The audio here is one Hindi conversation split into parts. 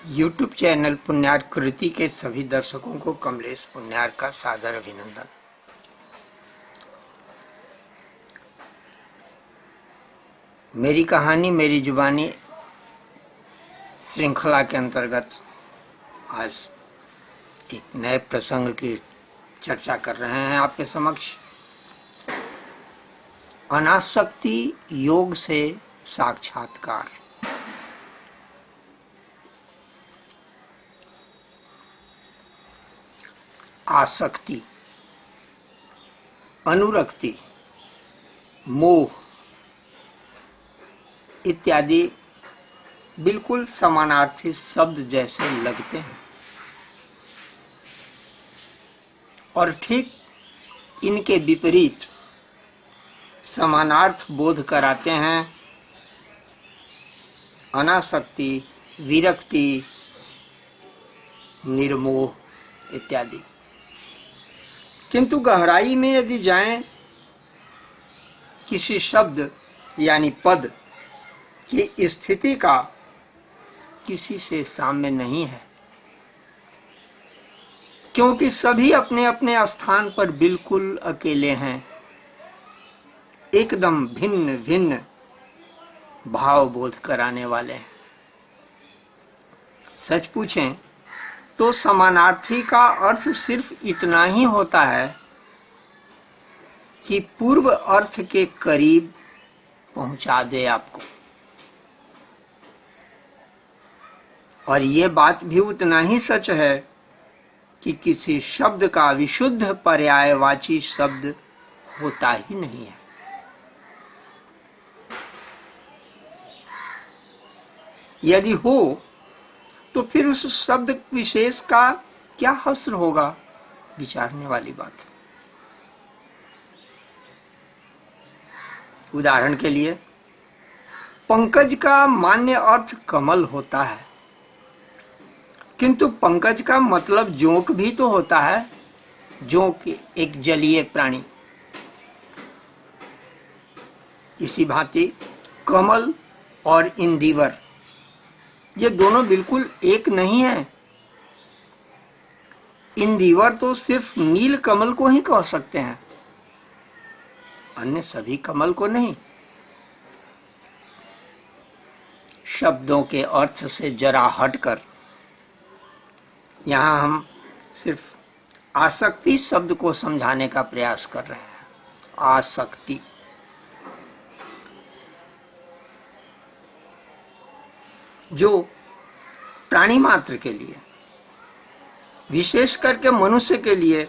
YouTube चैनल पुण्यार कृति के सभी दर्शकों को कमलेश पुण्यार का सादर अभिनंदन। मेरी कहानी मेरी जुबानी श्रृंखला के अंतर्गत आज एक नए प्रसंग की चर्चा कर रहे हैं आपके समक्ष। अनासक्ति योग से साक्षात्कार। आसक्ति, अनुरक्ति, मोह इत्यादि बिल्कुल समानार्थी शब्द जैसे लगते हैं और ठीक इनके विपरीत समानार्थ बोध कराते हैं अनासक्ति, विरक्ति, निर्मोह इत्यादि। किंतु गहराई में यदि जाएं, किसी शब्द यानी पद की स्थिति का किसी से साम्य नहीं है, क्योंकि सभी अपने अपने स्थान पर बिल्कुल अकेले हैं, एकदम भिन्न भिन्न भाव बोध कराने वाले हैं। सच पूछें तो समानार्थी का अर्थ सिर्फ इतना ही होता है कि पूर्व अर्थ के करीब पहुंचा दे आपको, और ये बात भी उतना ही सच है कि किसी शब्द का विशुद्ध पर्यायवाची शब्द होता ही नहीं है। यदि हो तो फिर उस शब्द विशेष का क्या हस्र होगा, विचारने वाली बात। उदाहरण के लिए पंकज का मान्य अर्थ कमल होता है, किंतु पंकज का मतलब जोंक भी तो होता है। जोंक एक जलीय प्राणी। इसी भांति कमल और इंदिवर ये दोनों बिल्कुल एक नहीं है। इंदिवर तो सिर्फ नील कमल को ही कह सकते हैं, अन्य सभी कमल को नहीं। शब्दों के अर्थ से जरा हटकर यहाँ हम सिर्फ आसक्ति शब्द को समझाने का प्रयास कर रहे हैं। आसक्ति जो प्राणी मात्र के लिए, विशेष करके मनुष्य के लिए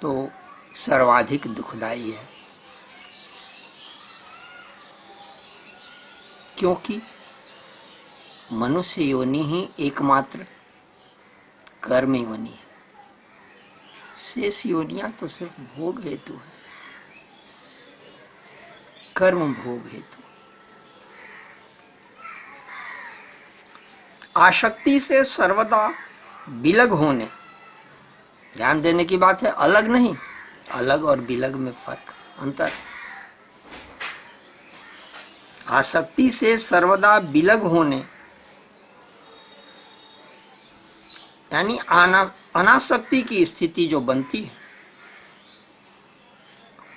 तो सर्वाधिक दुखदाई है, क्योंकि मनुष्य योनि ही एकमात्र कर्म योनि है। शेष योनियां तो सिर्फ भोग हेतु है, कर्म भोग हेतु। आसक्ति से सर्वदा बिलग होने, ध्यान देने की बात है, अलग नहीं। अलग और बिलग में फर्क, अंतर। आसक्ति से सर्वदा बिलग होने यानी अनासक्ति की स्थिति जो बनती है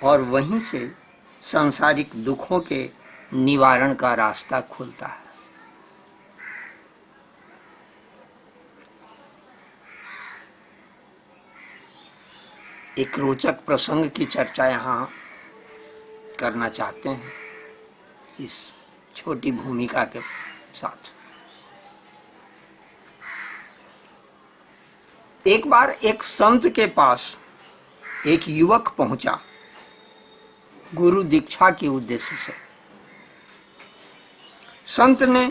और वहीं से सांसारिक दुखों के निवारण का रास्ता खुलता है। एक रोचक प्रसंग की चर्चा यहाँ करना चाहते हैं इस छोटी भूमिका के साथ। एक बार एक संत के पास एक युवक पहुंचा गुरु दीक्षा के उद्देश्य से। संत ने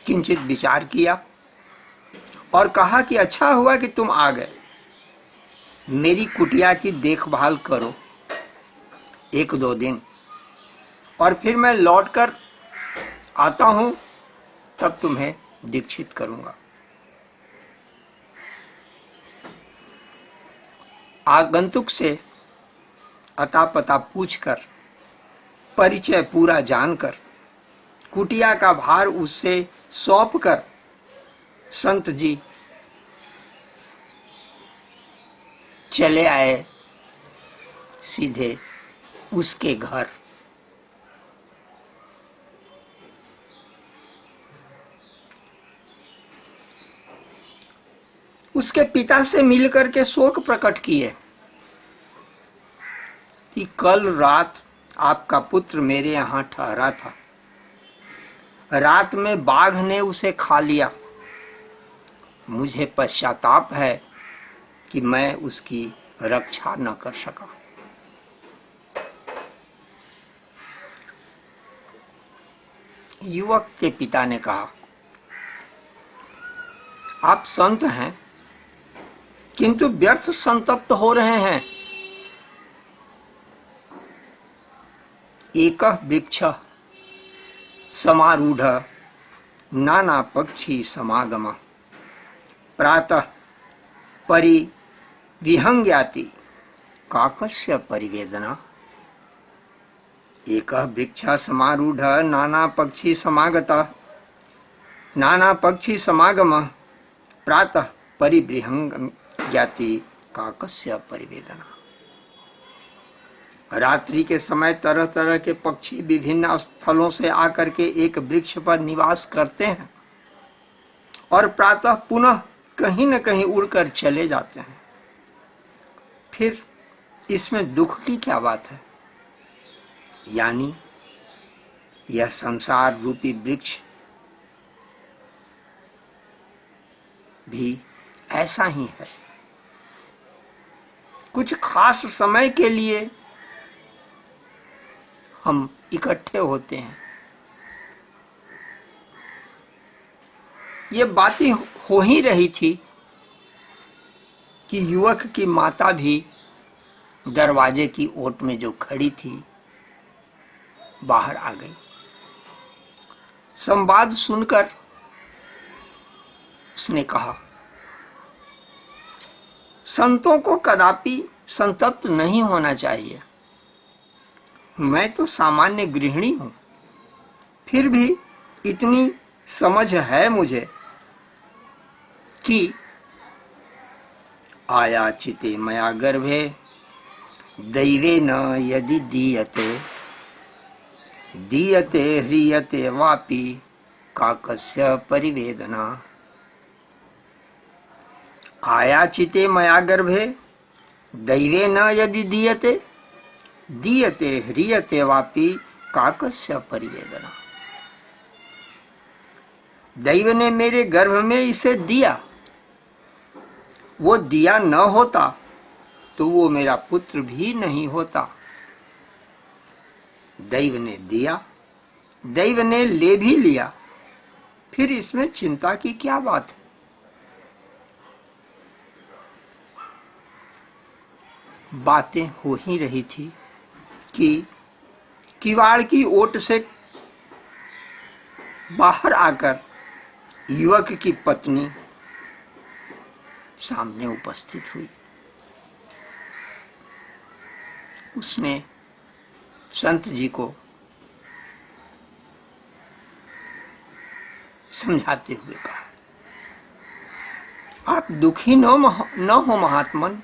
किंचित विचार किया और कहा कि अच्छा हुआ कि तुम आ गए, मेरी कुटिया की देखभाल करो 1-2 दिन, और फिर मैं लौटकर आता हूं, तब तुम्हें दीक्षित करूंगा। आगंतुक से अता पता पूछकर, परिचय पूरा जानकर कुटिया का भार उससे सौंप कर संत जी चले आए सीधे उसके घर। उसके पिता से मिलकर के शोक प्रकट किए कि कल रात आपका पुत्र मेरे यहाँ ठहरा था, रात में बाघ ने उसे खा लिया। मुझे पश्चाताप है कि मैं उसकी रक्षा न कर सका। युवक के पिता ने कहा, आप संत हैं किंतु व्यर्थ संतप्त हो रहे हैं। एकः वृक्षः समारूढ़ नाना पक्षी समागम प्रातः परिविहंग्याति काकस्य परिवेदना। एकः वृक्षः समारूढ़ नाना पक्षी समागतः नाना पक्षी समागम प्रातः परिविहंग्याति काकस्य परिवेदना। रात्रि के समय तरह तरह के पक्षी विभिन्न स्थलों से आकर के एक वृक्ष पर निवास करते हैं और प्रातः पुनः कहीं न कहीं उड़कर चले जाते हैं। फिर इसमें दुख की क्या बात है? यानी यह संसार रूपी वृक्ष भी ऐसा ही है। कुछ खास समय के लिए हम इकट्ठे होते हैं। ये बातें हो ही रही थी कि युवक की माता भी दरवाजे की ओट में जो खड़ी थी बाहर आ गई। संवाद सुनकर उसने कहा, संतों को कदापि संतप्त नहीं होना चाहिए। मैं तो सामान्य गृहिणी हूं, फिर भी इतनी समझ है मुझे कि आयाचिते मया गर्भे दैवे न यदि दीयते दीयते ह्रियते वापि काकस्य परिवेदना। आयाचिते मया गर्भे दैवे न यदि दीयते दीयते ह्रियते वापि काकस्य परिवेदना। दैव ने मेरे गर्भ में इसे दिया, वो दिया न होता तो वो मेरा पुत्र भी नहीं होता। दैव ने दिया, दैव ने ले भी लिया, फिर इसमें चिंता की क्या बात है? बातें हो ही रही थी कि किवाड़ की ओट से बाहर आकर युवक की पत्नी सामने उपस्थित हुई। उसने संत जी को समझाते हुए कहा, आप दुखी न हो महात्मन,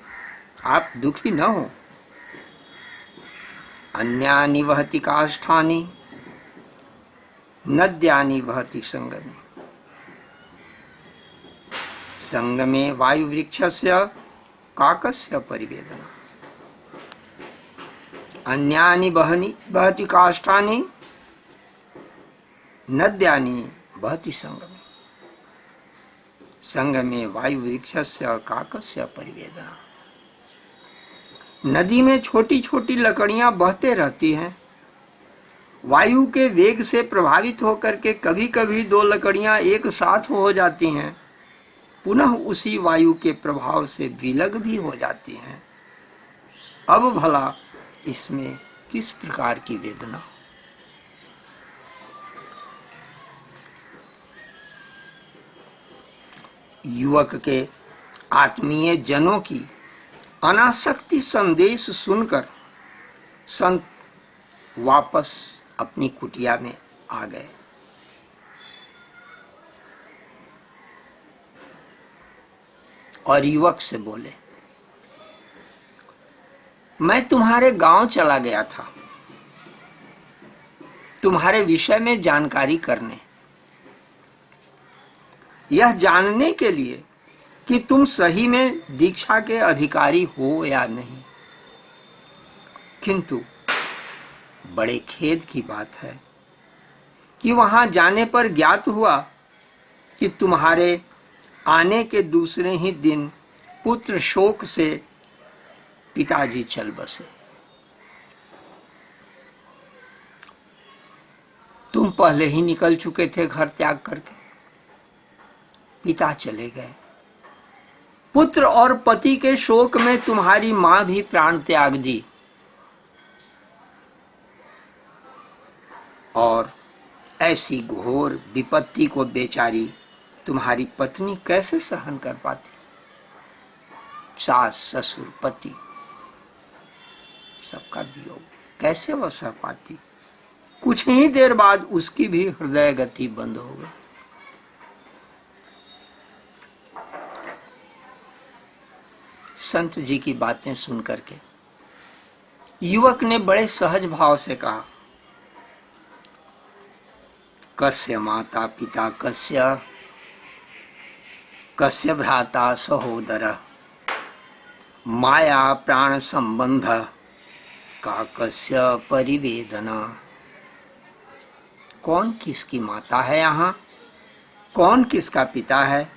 आप दुखी न हो। अन्यानि वहति काष्ठानि नद्यानि वहति संगमे संगमे वायुवृक्षस्य काकस्य परिवेदना। अन्यानि वहति काष्ठानि नद्यानि वहति संगमे संगमे वायुवृक्षस्य काकस्य परिवेदना। नदी में छोटी छोटी लकड़ियां बहते रहती हैं। वायु के वेग से प्रभावित होकर के कभी कभी दो लकड़ियां एक साथ हो जाती हैं, पुनः उसी वायु के प्रभाव से विलग भी हो जाती हैं। अब भला इसमें किस प्रकार की वेदना? युवक के आत्मीय जनों की अनासक्ति संदेश सुनकर संत वापस अपनी कुटिया में आ गए। और युवक से बोले, मैं तुम्हारे गांव चला गया था तुम्हारे विषय में जानकारी करने, यह जानने के लिए कि तुम सही में दीक्षा के अधिकारी हो या नहीं। किंतु बड़े खेद की बात है कि वहां जाने पर ज्ञात हुआ कि तुम्हारे आने के दूसरे ही दिन पुत्र शोक से पिताजी चल बसे। तुम पहले ही निकल चुके थे घर त्याग करके, पिता चले गए। पुत्र और पति के शोक में तुम्हारी मां भी प्राण त्याग दी, और ऐसी घोर विपत्ति को बेचारी तुम्हारी पत्नी कैसे सहन कर पाती। सास ससुर पति सबका वियोग कैसे वह सह पाती। कुछ ही देर बाद उसकी भी हृदय गति बंद हो गई। संत जी की बातें सुनकर के युवक ने बड़े सहज भाव से कहा, कस्य माता पिता कस्य, कस्य भ्राता सहोदर, माया प्राण संबंध का कस्य परिवेदना। कौन किसकी माता है यहाँ, कौन किसका पिता है,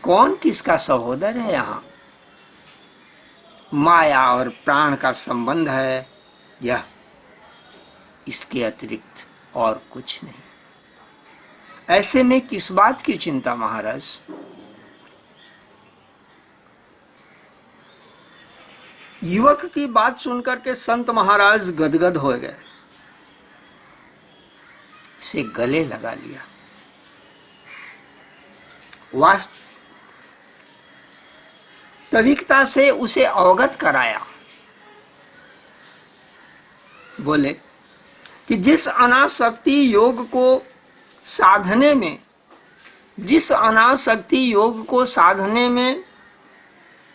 कौन किसका सहोदर है यहाँ। माया और प्राण का संबंध है, यह इसके अतिरिक्त और कुछ नहीं। ऐसे में किस बात की चिंता महाराज। युवक की बात सुनकर के संत महाराज गदगद हो गए, से गले लगा लिया। वास्तविकता से उसे अवगत कराया। बोले कि जिस अनासक्ति योग को साधने में, जिस अनासक्ति योग को साधने में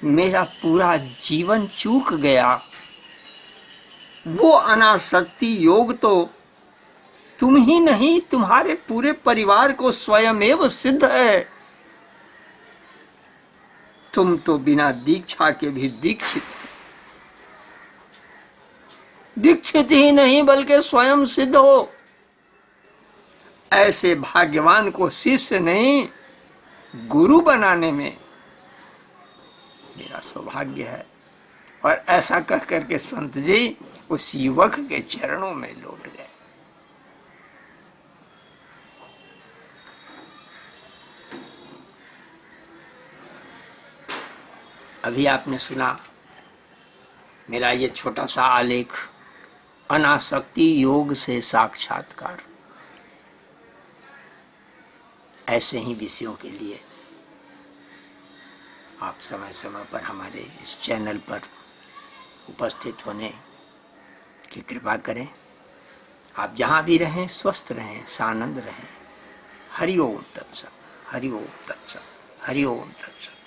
मेरा पूरा जीवन चूक गया, वो अनासक्ति योग तो तुम ही नहीं, तुम्हारे पूरे परिवार को स्वयमेव सिद्ध है। तुम तो बिना दीक्षा के भी दीक्षित हो, दीक्षित ही नहीं बल्कि स्वयं सिद्ध हो। ऐसे भाग्यवान को शिष्य नहीं गुरु बनाने में मेरा सौभाग्य है। और ऐसा कह करके संत जी उस युवक के चरणों में लौट गए। अभी आपने सुना मेरा ये छोटा सा आलेख, अनासक्ति योग से साक्षात्कार। ऐसे ही विषयों के लिए आप समय समय पर हमारे इस चैनल पर उपस्थित होने की कृपा करें। आप जहाँ भी रहें स्वस्थ रहें, सानंद रहें। हरि ओम तत्सत, हरि ओम तत्सत, हरि ओम तत्सत।